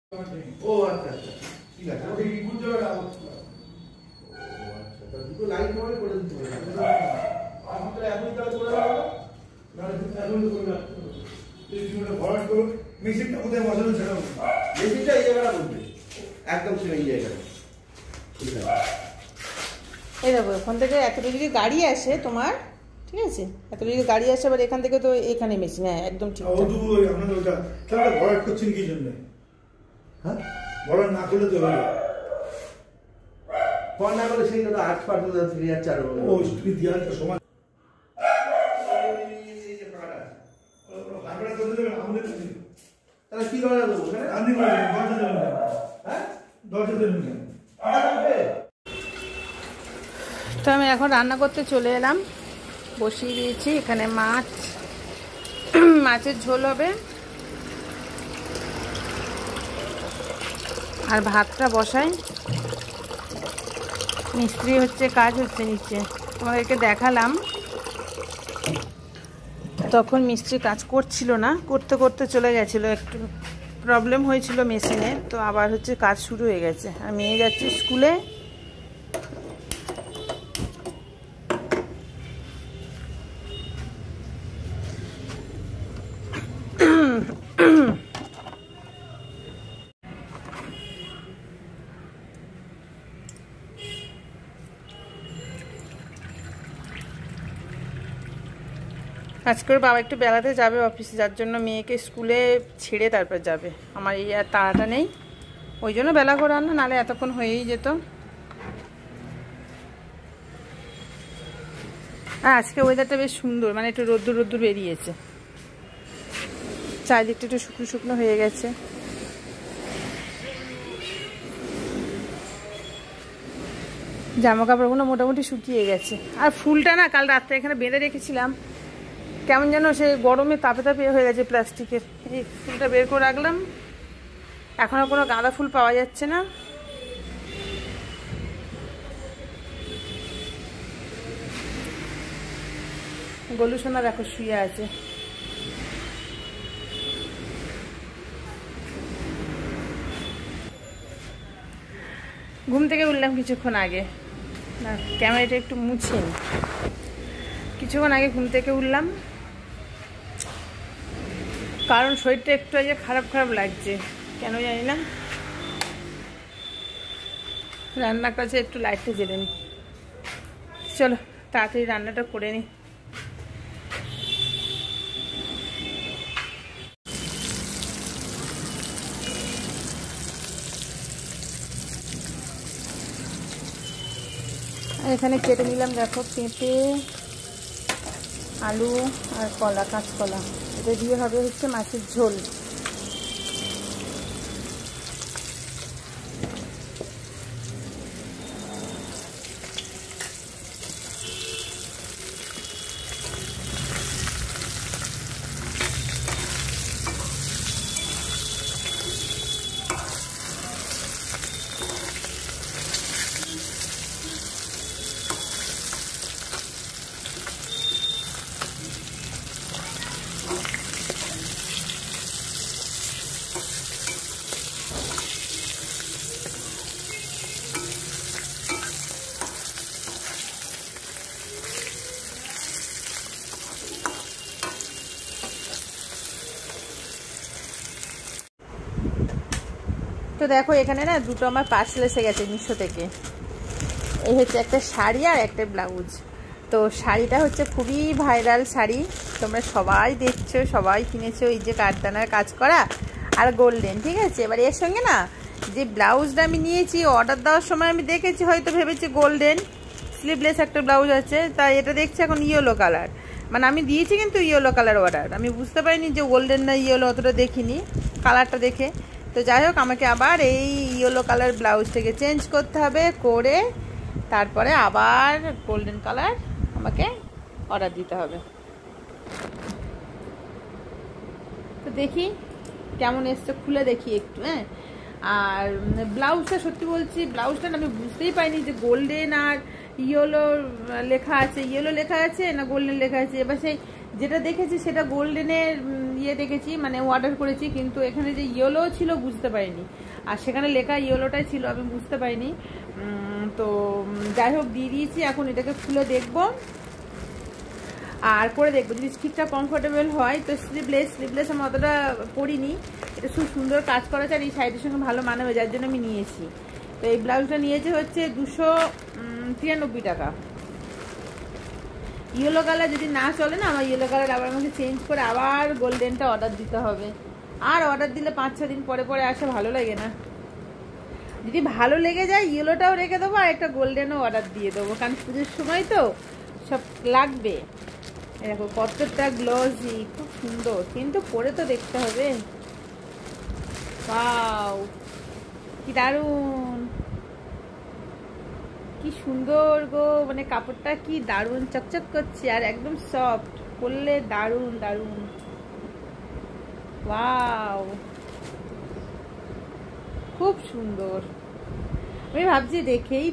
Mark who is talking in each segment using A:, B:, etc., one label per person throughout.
A: ও আচ্ছা আচ্ছা, ঠিক আছে। ওই বুঝতে পারা অবস্থা। ও আচ্ছা, তো দুটো লাইন করে দিতে হবে। আমি তো এখন তাহলে করে দাও না, এখন তো করে দাও। এই জন্য ভরাট করো। মেশিনটা কোথায় বসানো ছিল? মেশিনটা এই জায়গাটা বলবে, একদম সেই জায়গাটা। ঠিক আছে।
B: এই দেখো, ওখান থেকে এতটা যদি গাড়ি আসে তোমার, ঠিক আছে, এতটা যদি গাড়ি আসে, আবার এখান থেকে তো এখানে মেশিন, হ্যাঁ একদম ঠিক।
A: আপনাদের ওটা তাহলে ভরাট করছেন কি জন্য? হ্যাঁ, ভরাট না করলে তো হবে ভরাট না করলে সেই জন্য 8% থেকে যাচ্ছে। আর ও তুমি দেওয়ালটা সমান তাহলে কি করা যাবে ওখানে? আপনি বলেন দরজা দেবেন, হ্যাঁ দরজা দেবেন।
B: তো আমি এখন রান্না করতে চলে এলাম, বসিয়ে দিয়েছি এখানে মাছ, মাছের ঝোল হবে, আর ভাতটা বসাই। মিস্ত্রি হচ্ছে, কাজ হচ্ছে নিচে, তোমাদেরকে দেখালাম। তখন মিস্ত্রি কাজ করছিল না, করতে করতে চলে গেছিলো, একটু প্রবলেম হয়েছিল মেশিনে, তো আবার হচ্ছে কাজ শুরু হয়ে গেছে। আর মেয়ে যাচ্ছে স্কুলে। আজকের বাবা একটু বেড়াতে যাবে অফিসে, যার জন্য মেয়েকে স্কুলে ছেড়ে তারপর যাবে। আমার এই আর তাড়াটা নেই, ওই জন্য বেলা করে আনা, নাহলে এতক্ষণ হয়েই যেত। হ্যাঁ, আজকে ওয়েদারটা বেশ সুন্দর, মানে একটু রোদ্দুর রোদ্দুর বেরিয়েছে, চারিদিকটা একটু শুকনো শুকনো হয়ে গেছে। জামা কাপড়গুলো মোটামুটি শুকিয়ে গেছে। আর ফুলটা না কাল রাত্রে এখানে বেঁধে রেখেছিলাম, কেমন যেন সেই গরমে তাপে তাপে হয়ে গেছে প্লাস্টিকের। এই ফুলটা বের করে রাখলাম, এখনো কোনো গাঁদা ফুল পাওয়া যাচ্ছে না। গোলু সোনা দেখো শুয়ে আছে। ঘুম থেকে উঠলাম কিছুক্ষণ আগে, না ক্যামেরাটা একটু মুছে নি। কিছুক্ষণ আগে ঘুম থেকে উঠলাম, কারণ শরীরটা একটু আগে খারাপ খারাপ লাগছে, কেন জানি না। রান্নার কাছে একটু লাইটটা জ্বেলে নি, চলো তাড়াতাড়ি রান্নাটা করে নি। এখানে কেটে নিলাম দেখো, পেঁপে, আলু আর কলা, কাঁচকলা, এটা দিয়ে হবে হচ্ছে মাছের ঝোল। তো দেখো এখানে না দুটো আমার পার্সেল এসে গেছে মিশো থেকে। এই হচ্ছে একটা শাড়ি আর একটা ব্লাউজ। তো শাড়িটা হচ্ছে খুবই ভাইরাল শাড়ি, তোমরা সবাই দেখছো, সবাই কিনেছো, এই যে কাঠদানার কাজ করা আর গোল্ডেন, ঠিক আছে। এবার এর সঙ্গে না যে ব্লাউজটা আমি নিয়েছি, অর্ডার দেওয়ার সময় আমি দেখেছি, হয়তো ভেবেছি গোল্ডেন, স্লিভলেস একটা ব্লাউজ আছে, তাই এটা দেখছি এখন ইয়েলো কালার, মানে আমি দিয়েছি কিন্তু ইয়েলো কালার অর্ডার, আমি বুঝতে পারিনি যে গোল্ডেন না ইয়েলো, অতটা দেখিনি কালারটা দেখে। তো যাই হোক, আমাকে আবার এই ইয়েলো কালার ব্লাউজটাকে চেঞ্জ করতে হবে, করে তারপরে আবার গোল্ডেন কালার আমাকে অর্ডার দিতে হবে। তো দেখি কেমন এসছে, খুলে দেখি একটু। হ্যাঁ, আর ব্লাউজটা সত্যি বলছি, ব্লাউজটা আমি বুঝতেই পাইনি যে গোল্ডেন আর ইয়েলো লেখা আছে, ইয়েলো লেখা আছে না গোল্ডেন লেখা আছে। এবার সেই যেটা দেখেছি সেটা গোল্ডেনের ইয়ে দেখেছি, মানে অর্ডার করেছি, কিন্তু এখানে যে ইয়েলো ছিল বুঝতে পারিনি, আর সেখানে লেখা ইয়েলোটাই ছিল, আমি বুঝতে পারিনি। তো যাই হোক দিয়ে দিয়েছি, এখন এটাকে খুলে দেখবো আর পরে দেখবো যদি ঠিকঠাক কমফোর্টেবল হয়। তো স্লিভলেস আমি অতটা পরিনি, এটা খুব সুন্দর কাজ করা আছে আর এই শাড়িটার সঙ্গে ভালো মানাবে, যার জন্য আমি নিয়েছি। তো এই ব্লাউজটা নিয়েছে হচ্ছে 293 টাকা। ইয়েলো কালার যদি না চলে না, আমার ইয়েলো কালার আবার আমাকে চেঞ্জ করে আবার গোল্ডেনটা অর্ডার দিতে হবে, আর অর্ডার দিলে 5-6 দিন পরে পরে আসে, ভালো লাগে না। যদি ভালো লেগে যায় ইয়েলোটাও রেখে দেবো আর একটা গোল্ডেনও অর্ডার দিয়ে দেবো, কারণ পুজোর সময় তো সব লাগবে। দেখো কতটা গ্লসি, খুব সুন্দর, কিন্তু পরে তো দেখতে হবে। ওয়াও কি দারুন, কি সুন্দর গো, মানে কাপড়টা কি দারুন চকচক করছে আর একদম সফট, পরলে দারুন দারুন। ওয়াও খুব সুন্দর। আমি ভাবছি রেখেই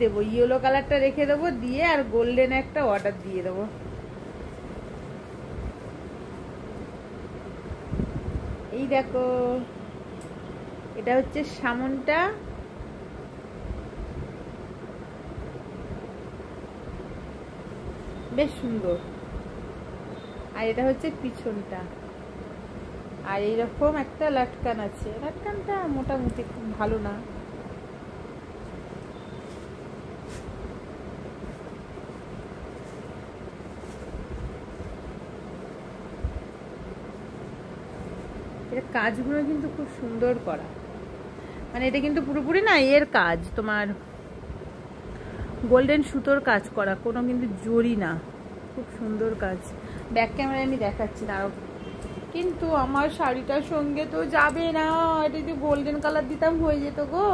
B: দেবো, ইয়েলো কালারটা রেখে দেবো, দিয়ে আর গোল্ডেন একটা অর্ডার দিয়ে দেবো। এই দেখো এটা হচ্ছে সামনটা, বেশ সুন্দর, আর এটা হচ্ছে পিছনটা, আর এইরকম একটা লাটকান আছে, লাটকানটা মোটামুটি খুব ভালো না। এর কাজগুলো কিন্তু খুব সুন্দর করা, মানে এটা কিন্তু পুরোপুরি না এর কাজ, তোমার গোল্ডেন সুতোর কাজ করা, কোনো কিন্তু জরি না, খুব সুন্দর কাজ। ব্যাক ক্যামেরায় আমি দেখাচ্ছি না আরো, কিন্তু আমার শাড়িটার সঙ্গে তো যাবে না, এটা যদি গোল্ডেন কালার দিতাম হয়ে যেত গো।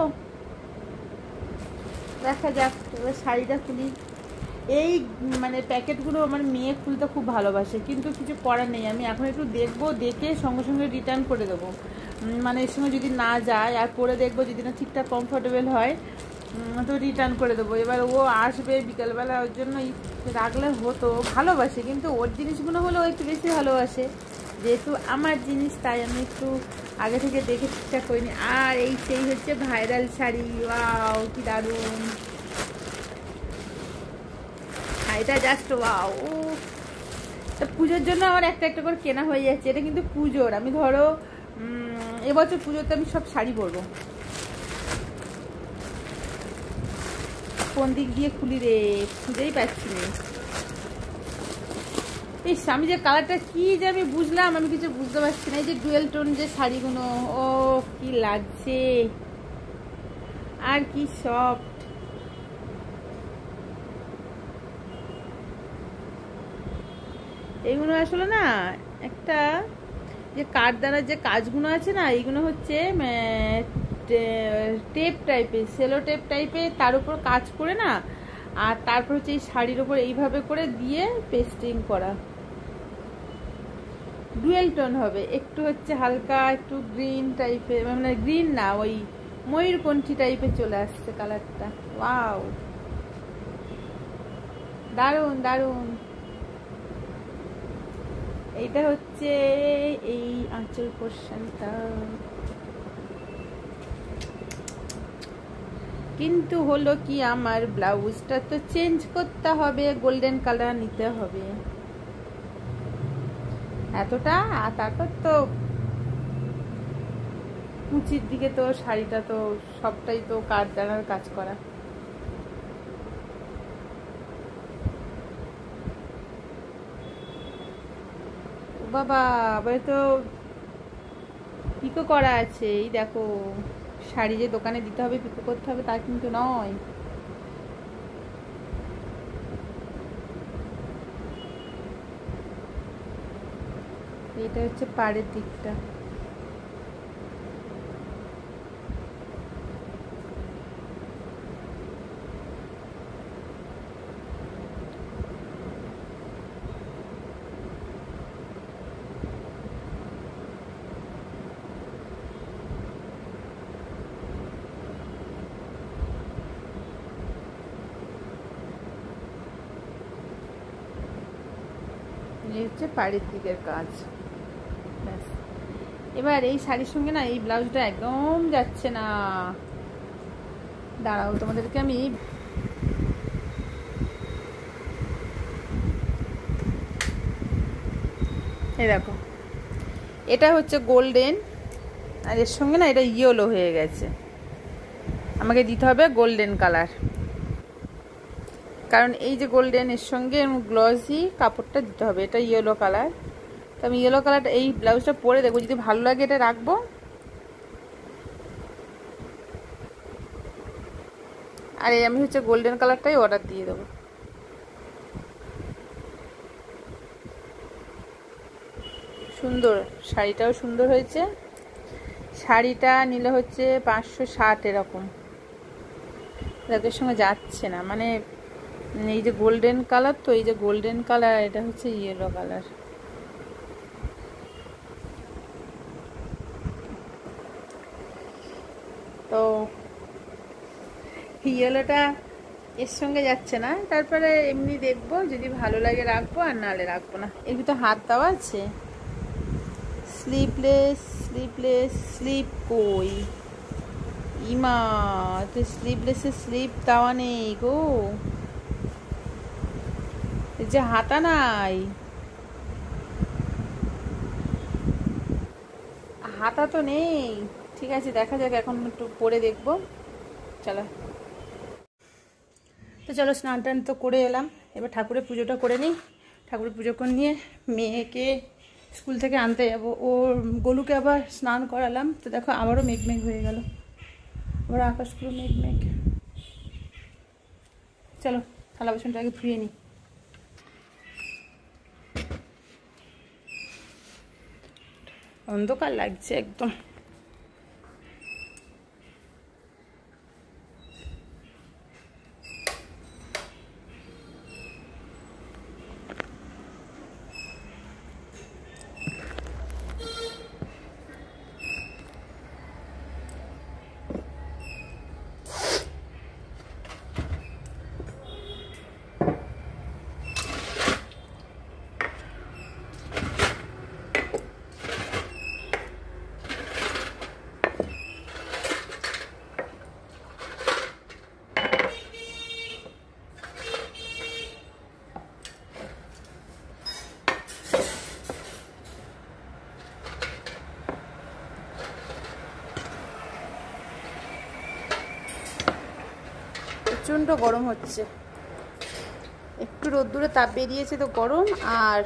B: দেখা যাক, এবার শাড়িটা খুলি। এই মানে প্যাকেটগুলো আমার মেয়ে খুলতে খুব ভালোবাসে, কিন্তু কিছু করার নেই, আমি এখন একটু দেখবো, দেখে সঙ্গে সঙ্গে রিটার্ন করে দেবো, মানে এর সঙ্গে যদি না যায় আর পরে দেখবো যদি না ঠিকঠাক কমফোর্টেবল হয় তো রিটার্ন করে দেবো। এবার ও আসবে বিকালবেলা, ওর জন্য রাখলে হতো, ভালোবাসে, কিন্তু ওর জিনিসগুলো হলে ও একটু বেশি ভালোবাসে, যেহেতু আমার জিনিস তাই আমি একটু আগে থেকে দেখে ঠিকঠাক করিনি। আর এই সেই হচ্ছে ভাইরাল শাড়ি, ওয়াও কি দারুণ, এটা জাস্ট ওয়াও। তা পুজোর জন্য আমার একটা একটা করে কেনা হয়ে যাচ্ছে, এটা কিন্তু পুজোর, আমি ধরো এবছর পুজোতে আমি সব শাড়ি পরবো। কোন দিক দিয়ে খুলি রে, খুঁজেই পাচ্ছি না। এই আমি যে কালারটা কি যে আমি বুঝলাম, আমি কিছু বুঝতে পারছি না। এই যে ডুয়েল টোন যে শাড়িগুলো, ও কি লাগছে, আর কি সফট। এইগুলো আসলে না একটা যে কাঠদানার যে কাজগুলো আছে না, এইগুলো হচ্ছে টেপ টাইপের, সেলো টেপ টাইপের, তার উপর কাজ করে না, আর তারপর হচ্ছে এই শাড়ির উপর এইভাবে করে দিয়ে পেস্টিং করা। ডুয়েল টোন হবে, একটু হচ্ছে হালকা একটু গ্রিন টাইপের, মানে গ্রিন না, ওই ময়ূরকণ্ঠী টাইপের চলে আসছে কালারটা। ওয়াও দারুন দারুন। এইটা হচ্ছে এই আঁচল পোর্শনটা, কিন্তু হলো কি আমার ব্লাউজটা তো চেঞ্জ করতে হবে, গোল্ডেন কালার নিতে হবে, এতটা। আর তারপর তো কুচির দিকে তো শাড়িটা তো সবটাই তো কাঠদানার কাজ করা। বাবা আবার তো পিকো করা আছে, এই দেখো শাড়ি যে দোকানে দিতে হবে পিকো করতে হবে তা কিন্তু নয়। এটা হচ্ছে পাড়ের দিকটা, এই হচ্ছে পাড়ের দিকের কাজ। ব্যাস, এবার এই শাড়ির সঙ্গে না এই ব্লাউজটা একদম যাচ্ছে না। দাঁড়াও, তোমাদেরকে আমি এই দেখো, এটা হচ্ছে গোল্ডেন, আর এর সঙ্গে না এটা ইয়েলো হয়ে গেছে। আমাকে দিতে হবে গোল্ডেন কালার, কারণ এই যে গোল্ডেন এর সঙ্গে গ্লসি কাপড়টা দিতে হবে। এটা ইয়েলো কালার, তো আমি ইয়েলো কালারটা এই ব্লাউজটা পরে দেখবো, যদি ভালো লাগে এটা রাখবো। আর এই আমি হচ্ছে গোল্ডেন কালারটাই অর্ডার দিয়ে দেবো। সুন্দর, শাড়িটাও সুন্দর হয়েছে। শাড়িটা নিলে হচ্ছে 560 এরকম। এর সঙ্গে যাচ্ছে না, মানে এই যে গোল্ডেন কালার, তো এই যে গোল্ডেন কালার, এটা হচ্ছে ইয়েলো কালার। তো ইয়েলোটা এর সঙ্গে যাচ্ছে না, তারপরে এমনি দেখবো, যদি ভালো লাগে রাখবো, আর নাহলে রাখবো না। এর ভিতরে হাত দেওয়া আছে। স্লিপলেস, স্লিপলেস, স্লিপ কই ইমা, তো স্লিপলেসের স্লিপ দেওয়া নেই গো, যে হাতা নাই, হাতা তো নেই। ঠিক আছে, দেখা যাক, এখন একটু পরে দেখবো। চলো, তো চলো, স্নান টান তো করে এলাম, এবার ঠাকুরের পুজোটা করে নিই। ঠাকুরের পুজো করে নিয়ে মেয়েকে স্কুল থেকে আনতে যাবো। ওর গোলুকে আবার স্নান করালাম, তো দেখো আবারও মেঘমেঘ হয়ে গেল, আবার আকাশ পুরো মেঘমেঘ। চলো, থালা বাসনটা আগে ধুয়ে নিই। অন্ধকার লাগছে একদম। প্রচণ্ড গরম হচ্ছে, একটু রোদ্দুরে তাপ বেরিয়েছে তো গরম। আর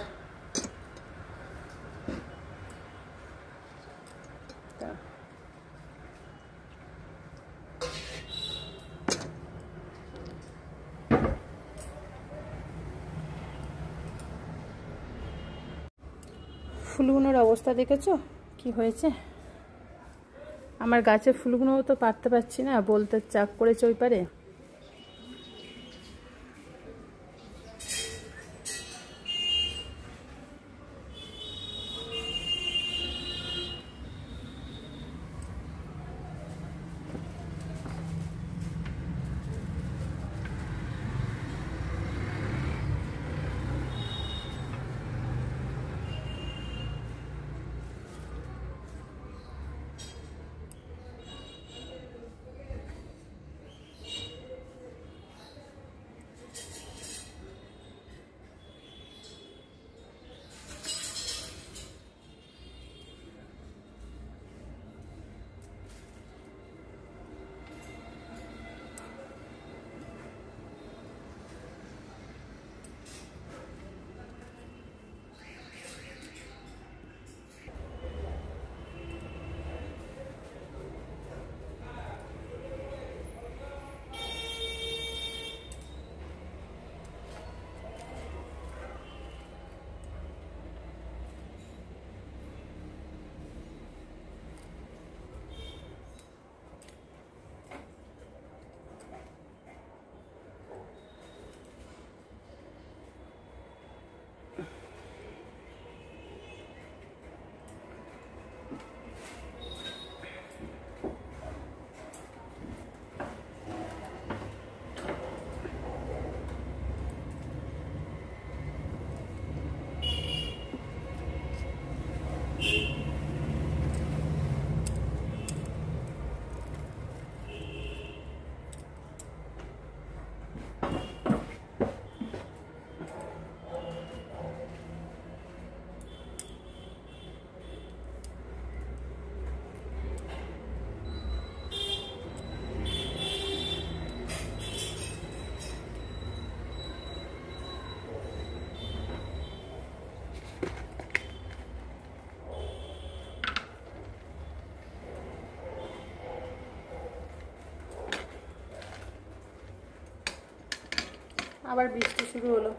B: ফুলগুলোর অবস্থা দেখেছো কি হয়েছে? আমার গাছের ফুলগুলোও তো পারতে পারছি না, বলতে চাপ করেছে ওই পারে। আবার বৃষ্টি শুরু হলো।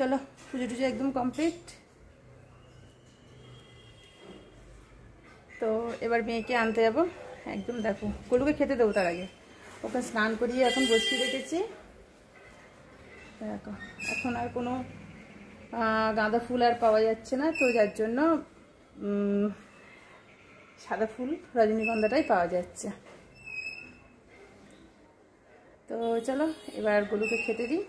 B: চলো পুজো টুজো একদম কমপ্লিট। তো এবার মেয়েকে আনতে যাবো। একদম দেখো গরুকে খেতে দেবো, তার আগে ওকে স্নান করিয়ে এখন বসিয়ে রেখেছি। দেখো এখন আর কোনো গাঁদা ফুল আর পাওয়া যাচ্ছে না, তো যার জন্য সাদা ফুল রজনীগন্ধাটাই পাওয়া যাচ্ছে। তো চলো এবার গরুকে খেতে দিই।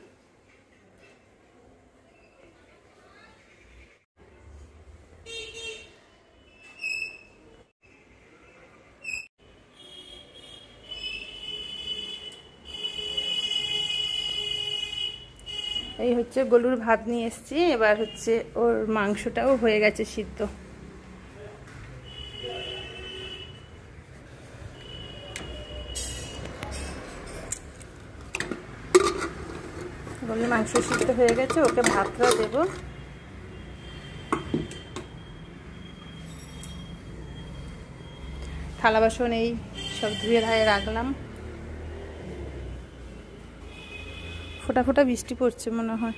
B: এই হচ্ছে গরুর ভাত নিয়ে এসেছি, এবার হচ্ছে ওর মাংসটাও হয়ে গেছে সিদ্ধ। গরুর মাংস সিদ্ধ হয়ে গেছে, ওকে ভাতটা দেবো। থালা বাসন এই সব ধুয়ে ধায়ে রাখলাম। ফোটা ফোটা বৃষ্টি পড়ছে মনে হয়।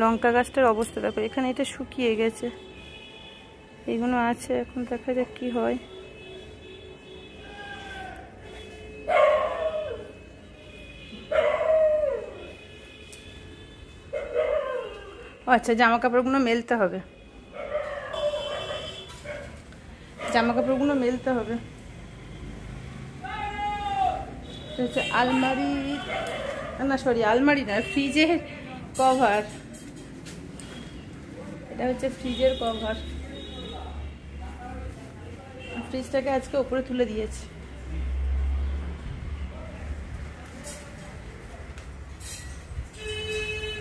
B: লঙ্কা গাছটার অবস্থা দেখো, এখানে এটা শুকিয়ে গেছে, এইগুলো আছে, এখন দেখা যাক কি হয়। ও আচ্ছা, জামা কাপড়গুলো মেলতে হবে, জামা কাপড়গুলো মেলতে হবে। হচ্ছে আলমারি, না সরি আলমারি না, ফ্রিজের কভার। এটা হচ্ছে ফ্রিজের কভার। ফ্রিজটাকে আজকে উপরে তুলে দিয়েছে।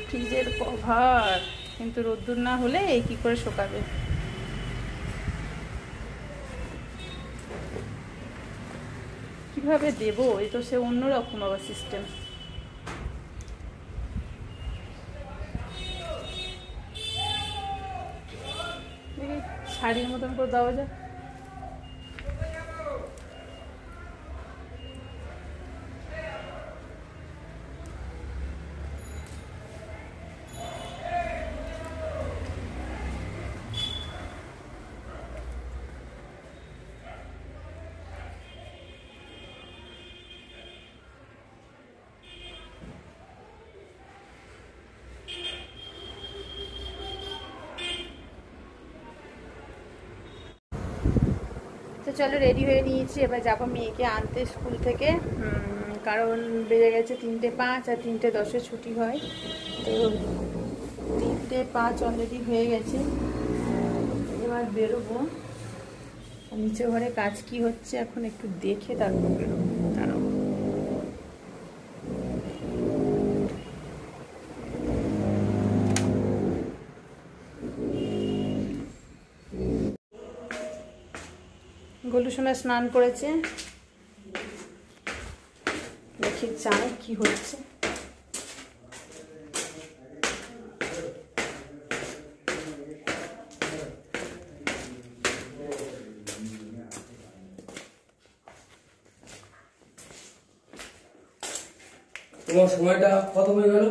B: ফ্রিজের কভার কিন্তু রোদ্দুর না হলে এই কি করে শুকাবে। কিভাবে দেবো, এই তো সে অন্যরকম আবার সিস্টেম। শাড়ির মতন করে দেওয়া যায়। তো চলো রেডি হয়ে নিয়েছি, এবার যাবো মেয়েকে আনতে স্কুল থেকে, কারণ বেজে গেছে 3:05 আর 3:10 ছুটি হয়। তো 3:05 অলরেডি হয়ে গেছে। এবার এবার বেরোবো। নিচে ঘরে কাজ কি হচ্ছে এখন একটু দেখে তারপর বেরোবো। দাঁড়াও। গোলু সোনা স্নান করেছে, দেখি চায় কি হচ্ছে।
C: তোমার সময়টা কত হয়ে গেল?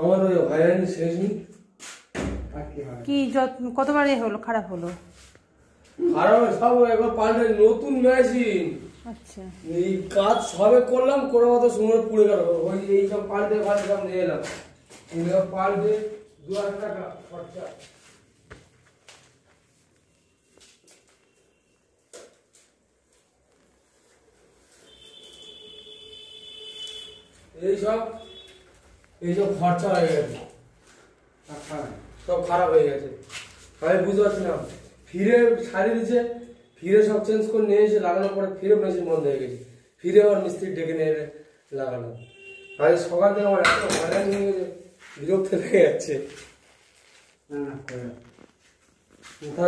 C: আমার ওই হয়রানি শেষ নেই।
B: কি কতবার হলো খারাপ হলো?
C: খারাপ সব একবার পাল্টে নতুন মেশিন।
B: আচ্ছা,
C: এই কাজ সবে করলাম, করে মতো সময় পুড়ে গেল। ওই এই সব পাল্টে পাল্টে সব নিয়ে এলাম, পাল্টে 2000 টাকা খরচা। এইসব খরচা হয়ে গেছে, সব খারাপ হয়ে গেছে। আমি বুঝতে পারছি না, ফিরে সারিয়ে দিচ্ছে, ফিরে সব চেঞ্জ করে নিয়ে এসে লাগানোর পরে ফিরে মেশিন বন্ধ হয়ে গেছে, ফিরে আবার মিস্ত্রি ডেকে নিয়ে লাগানো। আজ সকাল থেকে আমার এত হয়রান হয়ে গেছে, বিরক্ত লেগে যাচ্ছে।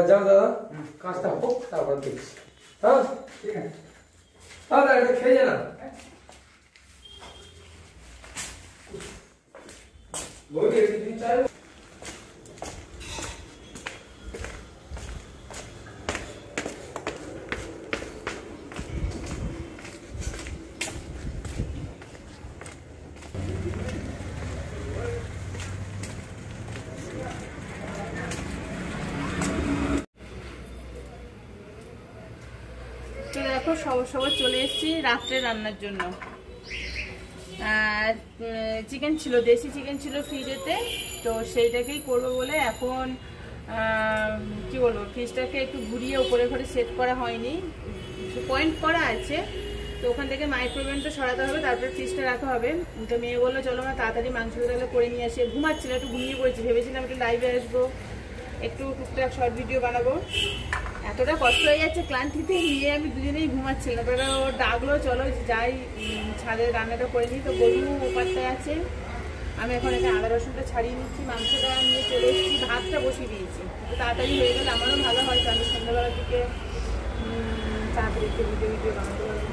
C: যাও দাদা, কাজটা হোক তারপর দেখছি। হ্যাঁ ঠিক আছে, দাদা এটা খেয়ে যা না।
B: তো দেখো সবার চলে এসেছি রাত্রে রান্নার জন্য। আর চিকেন ছিল, দেশি চিকেন ছিল ফ্রিজেতে, তো সেইটাকেই করবো বলে এখন কি বলবো, ফ্রিজটাকে একটু ঘুরিয়ে উপরে ঘরে সেট করা হয়নি, পয়েন্ট করা আছে, তো ওখান থেকে মাইক্রোওয়েভটা সরাতে হবে, তারপরে ফ্রিজটা রাখা হবে। তো মেয়ে বললো চলো আমরা তাড়াতাড়ি মাংসটা তাহলে করে নিয়ে আসি। ঘুমাচ্ছিল, একটু ঘুমিয়ে পড়েছি, ভেবেছিলাম একটু লাইভে আসবো, একটু টুকটাক শর্ট ভিডিও বানাবো। এতটা কষ্ট হয়ে যাচ্ছে ক্লান্তিতে নিয়ে আমি দুজনেই ঘুমাচ্ছিলাম। তারপরে ও ডাকলো চলো যাই ছাদে রান্নাটা করে নিই। তো গরু ওপারটায় আছে, আমি এখন এটা আদা রসুনটা ছাড়িয়ে নিচ্ছি, মাংসটা নিয়ে চলে এসেছি, ভাতটা বসিয়ে দিয়েছি। তো তাড়াতাড়ি হয়ে গেলে আমারও ভালো হয়, তাহলে সন্ধ্যাবেলার দিকে তাড়াতাড়ি একটু ভিডিও বানাতে পারবো।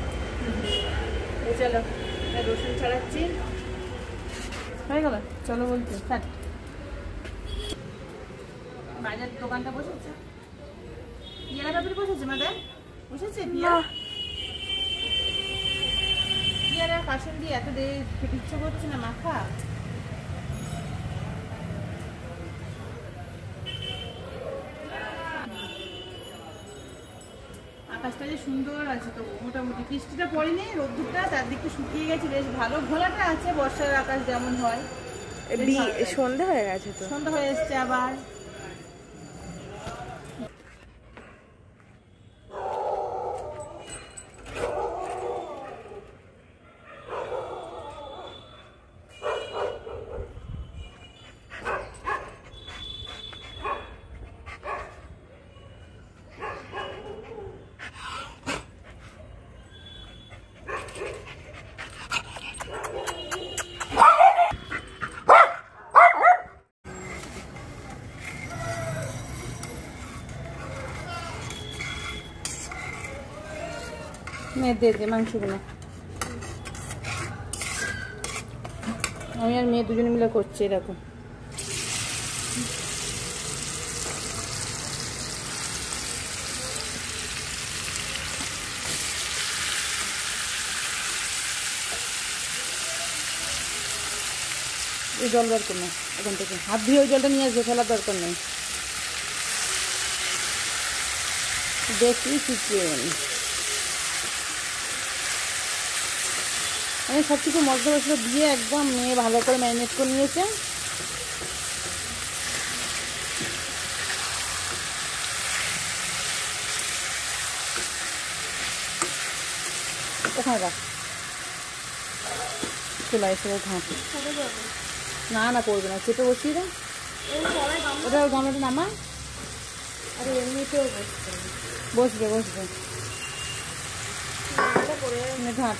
B: চলো রসুন ছাড়াচ্ছি, হয়ে গেল চলো বলতে। হ্যাঁ বাজার দোকানটা বসেছে, পিয়ারা ব্যাপারে বসেছে মাদার, বসেছে পিয়ারা কাসন দিয়ে এত খেতে ইচ্ছে করছে না মাখা। আকাশটা যে সুন্দর আছে, তো মোটামুটি বৃষ্টিটা পড়েনি, রোদ্দুরটা তার দিকটা শুকিয়ে গেছে, বেশ ভালো ঘোলাটা আছে বর্ষার আকাশ যেমন হয়।
D: সন্ধ্যা হয়ে গেছে, তো
B: সন্ধ্যা হয়ে এসছে আবার। মেয়ে দে মাংসগুলো, আমি আর মেয়ে দুজনে মিলে করছি এরকম। এই জল দরকার নেই, এখান থেকে হাত দিয়ে ওই জলটা নিয়ে আসবে, ফেলার দরকার নেই। দেখি চিকেন আমি সব কিছু মশলা মশলা দিয়ে একদম মেয়ে ভালো করে ম্যারিনেট করে নিয়েছে। ওখানে রাখ, চলে এসে ঘাঁট না করবে না, চেপে বসিয়ে দাও, ওটা ওই গামলাটা নামা।
D: আরে এমনিতেও বসছে
B: বসবে বসবে ঘাট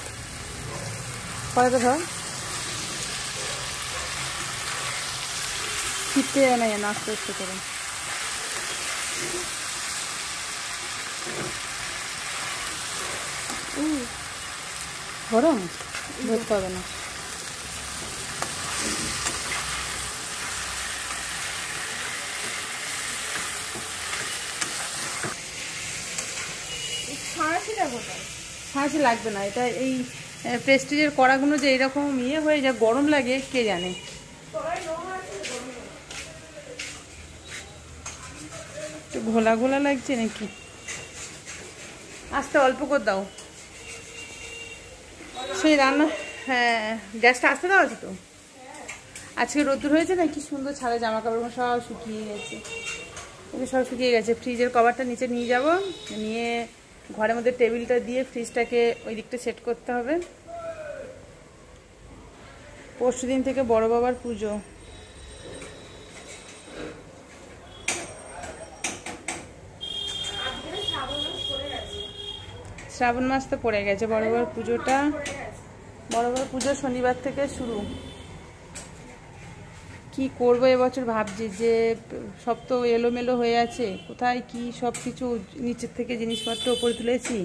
B: কয়টা ধর ছিটতে যায় না যেন আস্তে আস্তে করে। গরম ধরতে হবে না। ছাঁচি লাগবে না, এটা এই প্রেস্টিজের কড়াগুলো যে এইরকম হয়ে যা গরম লাগে কে জানে। একটু ঘোলা ঘোলা লাগছে নাকি, আস্তে অল্প করে দাও। সেই রান্না, হ্যাঁ গ্যাসটা আস্তে দেওয়া আছে তো। আজকে রোদ্দুর হয়েছে না, কি সুন্দর ছাড়া জামা কাপড় সব শুকিয়ে গেছে, সব শুকিয়ে গেছে। ফ্রিজের কভারটা নিচে নিয়ে যাব, নিয়ে ঘরের মধ্যে টেবিলটা দিয়ে ফ্রিজটাকে ওই দিকটা সেট করতে হবে। পরশু দিন থেকে বড় বাবার পুজো। শ্রাবণ মাস তো পড়ে গেছে, বড় বাবার পুজোটা, বড় বাবার পুজো শনিবার থেকে শুরু। কি করবো এবছর ভাবছি, যে সব তো এলোমেলো হয়ে আছে, কোথায় কি সব কিছু নিচের থেকে জিনিসপত্র উপরে তুলেছি।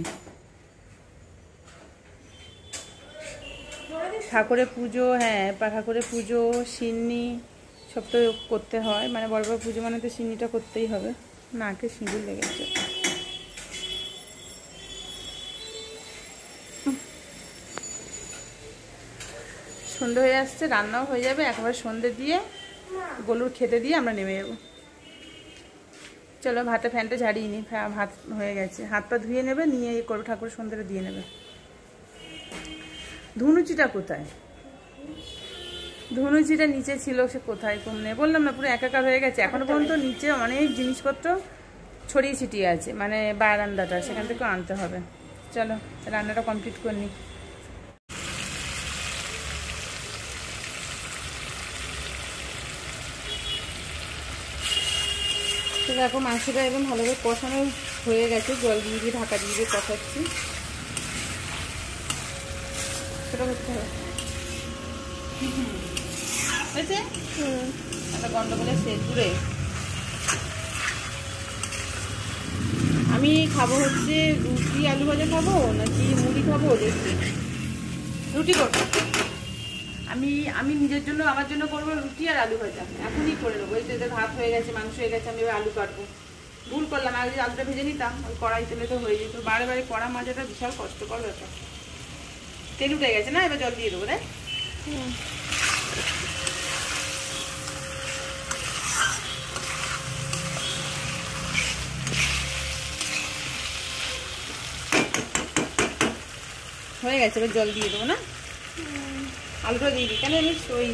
B: ঠাকুরের পুজো, হ্যাঁ ঠাকুরের পুজো, সিন্নি সব তো করতে হয়, মানে বড় বড় পুজো মানে তো সিন্নিটা করতেই হবে। নাকে সিঁদুর লেগেছে। সন্ধে হয়ে আসছে, রান্নাও হয়ে যাবে, একবার সন্ধে দিয়ে গলুর খেতে দিয়ে আমরা নেমে যাবো। চলো ভাতে ফ্যানটা ঝাড়িয়ে নি, ভাত হয়ে গেছে, হাত পা ধুয়ে নেবে, নিয়ে করবো ঠাকুর সন্ধ্যাটা দিয়ে নেবে। ধুনুচিটা কোথায়? ধুনুচিটা নিচে ছিল, সে কোথায় কমনে বললাম না, পুরো একাকার হয়ে গেছে। এখনো পর্যন্ত নিচে অনেক জিনিসপত্র ছড়িয়ে ছিটিয়ে আছে, মানে বারান্দাটা, সেখান থেকে আনতে হবে। চলো রান্নাটা কমপ্লিট করে নিই। তো দেখো মাংসটা একদম ভালোভাবে কষানো হয়ে গেছে, জল দিয়ে দিয়ে ঢাকা দিয়ে দিয়ে কষাচ্ছি। সেটা করতে হবে, হয়েছে একটা গন্ডগোলের শেষ দূরে। আমি খাবো হচ্ছে রুটি আলু ভাজা খাবো নাকি মুড়ি খাবো, দেখি। রুটি করবো আমি নিজের জন্য, আমার জন্য করবো রুটি আর আলু ভাজা, এখনই করে নেবো। এই তো ভাত হয়ে গেছে, মাংস হয়ে গেছে, আমি এবার আলু কাটবো। ভুল করলাম, আগে যদি আলুটা ভেজে নিতাম ওই কড়াই তেলে তো হয়ে যেত। বারে বারে কড়া মাজাটা বিশাল কষ্টকর ব্যাপার। তেল উঠে গেছে না, এবার জল দিয়ে দেবো। রে হয়ে গেছে, এবার জল দিয়ে দেবো না, আলুটা দিয়ে দিই। কেন আমি ওই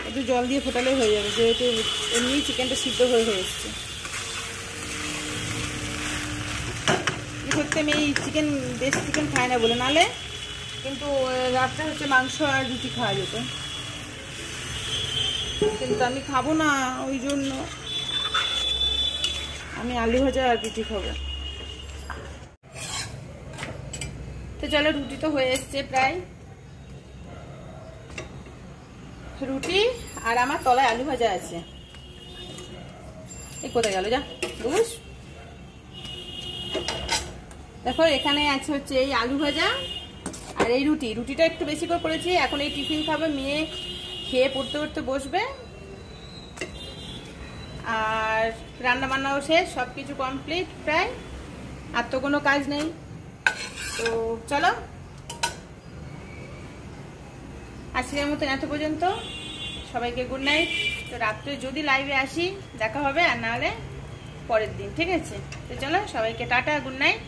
B: একটু জল দিয়ে ফোটালে হয়ে যাবে, যেহেতু এমনি চিকেনটা সিদ্ধ হয়ে এসছে। করতে আমি এই চিকেন, দেশি চিকেন খাই না বলে, নালে কিন্তু রাত্রে হচ্ছে মাংস আর রুটি খাওয়া যেত, কিন্তু আমি খাবো না, ওই জন্য আমি আলু ভাজা আর রুটি খাবো। তো চলো রুটি তো হয়ে এসছে প্রায়, রুটি আর আমার তলায় আলু ভাজা আছে। এই কোথায় গেল যা বুঝ। দেখো এখানে আছে হচ্ছে এই আলু ভাজা আর এই রুটি। রুটিটা একটু বেশি করে করেছি, এখন এই টিফিন খাবে, মেয়ে খেয়ে পড়তে পড়তে বসবে। আর রান্না বান্নাও শেষ, সব কিছু কমপ্লিট প্রায়, আর তো কোনো কাজ নেই। তো চলো আজকের মতন এত পর্যন্ত, সবাইকে গুড নাইট। তো রাত্রে যদি লাইভে আসি দেখা হবে, আর নাহলে পরের দিন, ঠিক আছে? তো চলো সবাইকে টাটা, গুড নাইট।